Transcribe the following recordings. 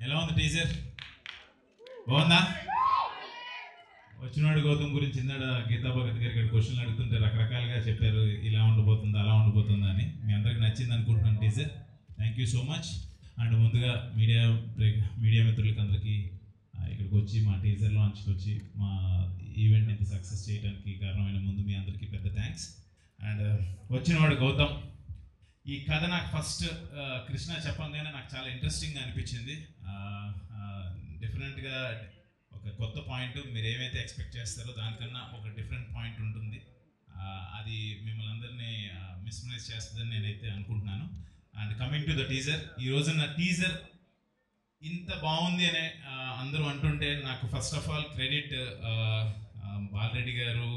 ఎలా ఉంది టీజర్? బాగుందా? వచ్చినవాడు గౌతమ్ గురించి ఇందాడ గీతా భగత్ గారు ఇక్కడ క్వశ్చన్లు అడుగుతుంటే రకరకాలుగా చెప్పారు, ఇలా ఉండబోతుందా అలా ఉండబోతుందా అని. మీ అందరికి నచ్చింది అనుకుంటున్నాను teaser. Thank you so much. And ముందుగా మీడియా మిత్రులకి అందరికీ ఇక్కడికి వచ్చి మా టీజర్ లాంచ్కి వచ్చి మా ఈవెంట్ని ఇంత సక్సెస్ చేయడానికి కారణమైన ముందు మీ అందరికీ పెద్ద థ్యాంక్స్. అండ్ వచ్చినవాడు గౌతమ్, ఈ కథ నాకు ఫస్ట్ కృష్ణ చెప్పంగానే నాకు చాలా ఇంట్రెస్టింగ్గా అనిపించింది. డిఫరెంట్గా ఒక కొత్త పాయింట్, మీరు ఏమైతే ఎక్స్పెక్ట్ చేస్తారో దానికన్నా ఒక డిఫరెంట్ పాయింట్ ఉంటుంది. అది మిమ్మల్ని అందరినీ మిస్మరైజ్ చేస్తుందని నేనైతే అనుకుంటున్నాను. And coming to the teaser, ఈ రోజున టీజర్ ఇంత బాగుంది అని అందరూ అంటుంటే నాకు first of all credit Bala Reddy గారు,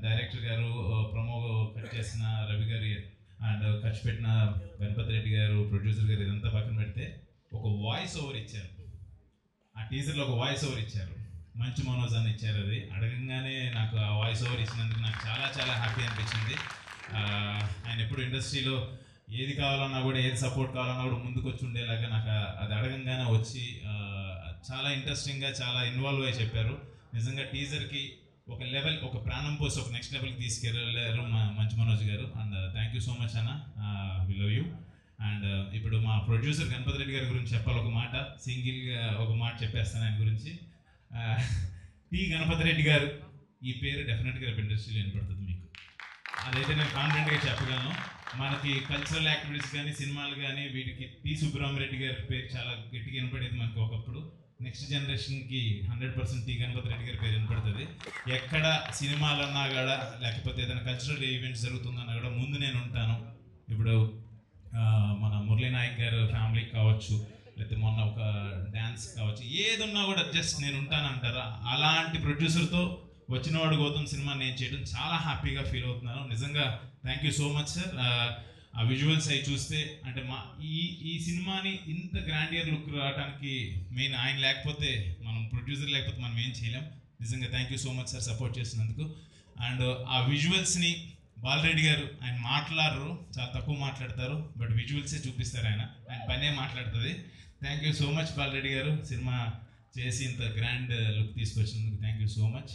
డైరెక్టర్ గారు, ప్రమో కట్ చేసిన రవి గారు అండ్ ఖర్చు పెట్టిన గణపతి రెడ్డి గారు, ప్రొడ్యూసర్ గారు, ఇదంతా పక్కన పెడితే ఒక వాయిస్ ఓవర్ ఇచ్చారు. ఆ టీజర్లో ఒక వాయిస్ ఓవర్ ఇచ్చారు, మంచు మనోజ్ అని ఇచ్చారు. అది అడగంగానే నాకు ఆ వాయిస్ ఓవర్ ఇచ్చినందుకు నాకు చాలా చాలా హ్యాపీ అనిపించింది. ఆయన ఎప్పుడు ఇండస్ట్రీలో ఏది కావాలన్నా కూడా, ఏది సపోర్ట్ కావాలన్నా కూడా ముందుకు వచ్చి ఉండేలాగా నాకు అది అడగంగానే వచ్చి చాలా ఇంట్రెస్టింగ్గా చాలా ఇన్వాల్వ్ అయ్యి చెప్పారు. నిజంగా టీజర్కి ఒక లెవెల్, ఒక ప్రాణం పోసి ఒక నెక్స్ట్ లెవెల్కి తీసుకెళ్ళారు మంచు మనోజ్ గారు. And thank you so much అన్న, వి లవ్ యూ. అండ్ ఇప్పుడు మా ప్రొడ్యూసర్ గణపతి రెడ్డి గారి గురించి చెప్పాలి. ఒక మాట సింగిల్గా ఒక మాట చెప్పేస్తాను ఆయన గురించి. టి గణపతి రెడ్డి గారు ఈ పేరు డెఫినెట్గా రేపు ఇండస్ట్రీలో వినపడుతుంది మీకు, అదైతే నేను కాన్ఫిడెంట్గా చెప్పగలను. మనకి కల్చరల్ యాక్టివిటీస్ కానీ, సినిమాలు కానీ, వీటికి టి సుబ్బరామరెడ్డి గారి పేరు చాలా గట్టిగా వినపడేది మనకి ఒకప్పుడు. నెక్స్ట్ జనరేషన్కి 100% టి గణపతి రెడ్డి గారి పేరు వినపడుతుంది. ఎక్కడ సినిమాలు అన్నా కూడా, లేకపోతే ఏదైనా కల్చరల్ ఈవెంట్స్ జరుగుతుందన్నా కూడా ముందు నేను ఉంటాను. ఇప్పుడు మన మురళీ నాయక్ గారు ఫ్యామిలీకి కావచ్చు, లేకపోతే మొన్న ఒక డ్యాన్స్ కావచ్చు, ఏదున్నా కూడా జస్ట్ నేను ఉంటానంటారా, అలాంటి ప్రొడ్యూసర్తో వచ్చినవాడు గౌతమ్ సినిమా నేను చేయడం చాలా హ్యాపీగా ఫీల్ అవుతున్నాను. నిజంగా thank you so much sir. ఆ విజువల్స్ అవి చూస్తే అంటే ఈ సినిమాని ఇంత గ్రాండియర్ లుక్ రావడానికి మెయిన్ ఆయన లేకపోతే, మనం ప్రొడ్యూసర్ లేకపోతే మనం ఏం చేయలేం. నిజంగా thank you so much sir support చేసినందుకు. అండ్ ఆ విజువల్స్ని బాలరెడ్డి గారు, ఆయన మాట్లాడరు, చాలా తక్కువ మాట్లాడతారు, బట్ విజువల్సే చూపిస్తారు. ఆయన పనే మాట్లాడుతుంది. Thank you so much Balareddy గారు, సినిమా చేసి ఇంత గ్రాండ్ లుక్ తీసుకొచ్చినందుకు థ్యాంక్ యూ సో మచ్.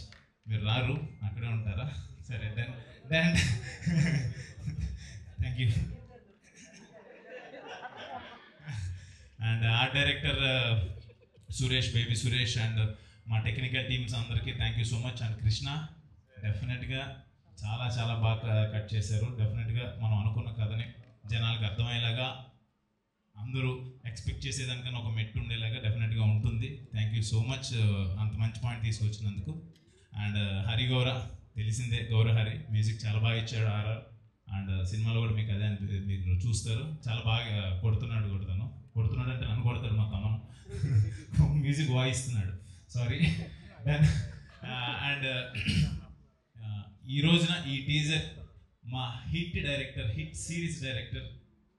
మీరు రారు, అక్కడే ఉంటారా? సరే then thank you. And art director Suresh, baby Suresh, and మా టెక్నికల్ టీమ్స్ అందరికీ thank you so much. And Krishna డెఫినెట్గా చాలా చాలా బాగా కట్ చేశారు. డెఫినెట్గా మనం అనుకున్న కథని జనాలకు అర్థమయ్యేలాగా, అందరూ ఎక్స్పెక్ట్ చేసేదానికన్నా ఒక మెట్టు ఉండేలాగా డెఫినెట్గా ఉంటుంది. థ్యాంక్ యూ సో మచ్ అంత మంచి పాయింట్ తీసుకొచ్చినందుకు. అండ్ హరి గౌర, తెలిసిందే గౌరహరి, మ్యూజిక్ చాలా బాగా ఇచ్చాడు ఆర్ఆర్. అండ్ సినిమాలో కూడా మీకు అదే మీరు చూస్తారు, చాలా బాగా కొడుతున్నాడు అంటే నన్ను కొడతాడు మా తమ్మును, మ్యూజిక్ వాయిస్తున్నాడు, సారీ. అండ్ ఈ రోజున ఈ టీజర్ మా hit director, hit series director,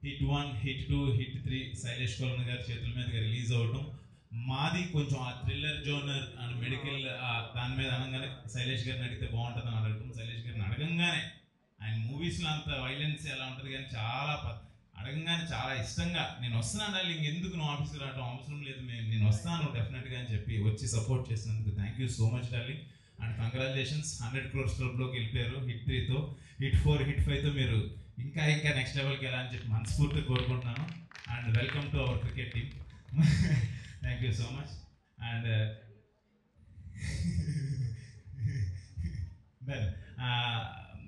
hit 1, hit 2, hit 3 Sailesh Kolanu గారి చేతుల మీదుగా రిలీజ్ అవ్వటం, మాది కొంచెం ఆ థ్రిల్లర్ జోనర్ అండ్ మెడికల్ దాని మీద అనగానే శైలేష్ గారిని అడిగితే బాగుంటుంది అని అడగటం. శైలేష్ గారిని అడగంగానే, ఆయన మూవీస్లో అంత వైలెన్స్ ఎలా ఉంటుంది కానీ చాలా అడగంగానే చాలా ఇష్టంగా నేను వస్తున్నాను డార్లింగ్, ఇంకెందుకు నువ్వు ఆఫీస్కి రావడం అవసరం లేదు, నేను వస్తాను డెఫినెట్గా అని చెప్పి వచ్చి సపోర్ట్ చేసినందుకు thank you so much darling. And congratulations, 100 crores క్లబ్లోకి వెళ్ళిపోయారు. హిట్ 3తో, హిట్ 4, హిట్ 5తో మీరు ఇంకా నెక్స్ట్ లెవెల్కి వెళ్ళాలని చెప్పి మనస్ఫూర్తిగా కోరుకుంటున్నాను. And welcome to our cricket team. Thank you so much. And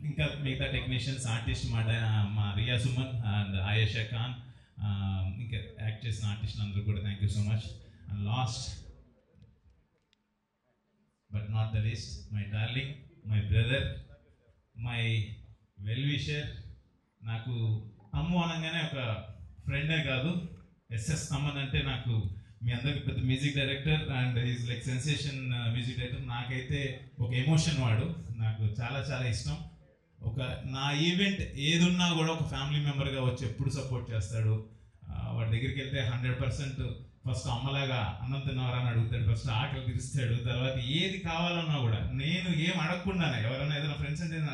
ఇంకా మిగతా టెక్నీషియన్స్, ఆర్టిస్ట్, మా రియా సుమన్ అండ్ ఆయేషా ఖాన్, ఇంకా యాక్ట్ చేసిన ఆర్టిస్టులు అందరూ కూడా thank you so much. And last but not the least, my darling, my brother, my well wisher. నాకు తమ్ము అనగానే ఒక ఫ్రెండే కాదు, ఎస్ఎస్ తమ్మన్ అంటే నాకు మీ అందరికి పెద్ద music director and is like sensation music director. నాకైతే ఒక ఎమోషన్, వాడు నాకు చాలా చాలా ఇష్టం. ఒక నా ఈవెంట్ ఏదున్నా కూడా ఒక ఫ్యామిలీ మెంబర్గా వచ్చి ఎప్పుడు సపోర్ట్ చేస్తాడు. వాడి దగ్గరికి వెళ్తే 100% ఫస్ట్ అమ్మలాగా అన్నం తిన్నవారా అని అడుగుతాడు, ఫస్ట్ ఆకలి తీరుస్తాడు, తర్వాత ఏది కావాలన్నా కూడా నేను ఏం అడగకుండానే, ఎవరైనా ఏదైనా ఫ్రెండ్స్ అంటే నేను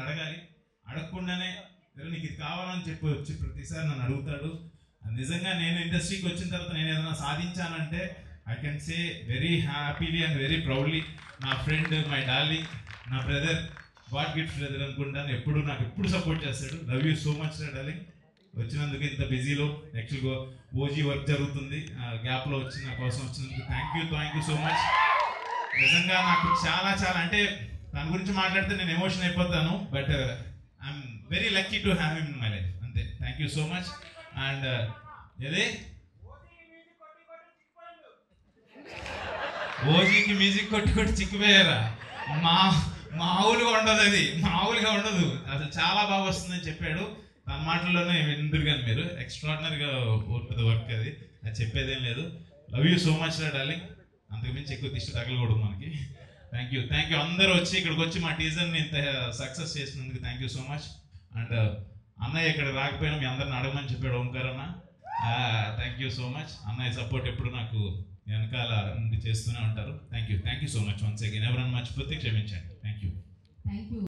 అడగకుండానే నీకు ఇది కావాలని చెప్పి వచ్చి ప్రతిసారి నన్ను అడుగుతాడు. నిజంగా నేను ఇండస్ట్రీకి వచ్చిన తర్వాత నేను ఏదైనా సాధించానంటే I can say very happily and very proudly నా ఫ్రెండ్, మై డార్లింగ్, నా బ్రదర్, గాడ్ గిఫ్ట్ బ్రదర్ అనుకుంటాను. నాకు ఎప్పుడు సపోర్ట్ చేస్తాడు. Love you so much darling. వచ్చినందుకు ఇంత బిజీలో యాక్చువల్గా ఓజీ వర్క్ జరుగుతుంది, గ్యాప్లో వచ్చి నా కోసం వచ్చినందుకు థ్యాంక్ యూ సో మచ్. నిజంగా నాకు చాలా చాలా అంటే దాని గురించి మాట్లాడితే నేను ఎమోషన్ అయిపోతాను. But I'm very lucky to have him in my life. అంతే. Thank you so much. And అదే ఓజీకి మ్యూజిక్ కొట్టి చిక్కిపోయారా? మామూలుగా ఉండదు, అది మామూలుగా ఉండదు. అసలు చాలా బాగా వస్తుందని చెప్పాడు. తన మాటల్లోనే విందురు కానీ మీరు ఎక్స్ట్రాడినరీగా ఉంటుంది వర్క్. అది చెప్పేదేం లేదు. Love you so much darling. అంతకుమించి ఎక్కువ దిష్టి తగలకూడదు మనకి. థ్యాంక్ యూ అందరూ వచ్చి ఇక్కడికి వచ్చి మా టీజర్ని ఇంత సక్సెస్ చేసినందుకు thank you so much. And అన్నయ్య ఇక్కడ రాకపోయినా మీ అందరిని అడగమని చెప్పాడు ఓంకార్ అన్న. Thank you so much. అన్నయ్య సపోర్ట్ ఎప్పుడు నాకు వెనకాల నుండి చేస్తూనే ఉంటారు. Thank you so much once again. ఎవరైనా మర్చిపోతే క్షమించండి. Thank you.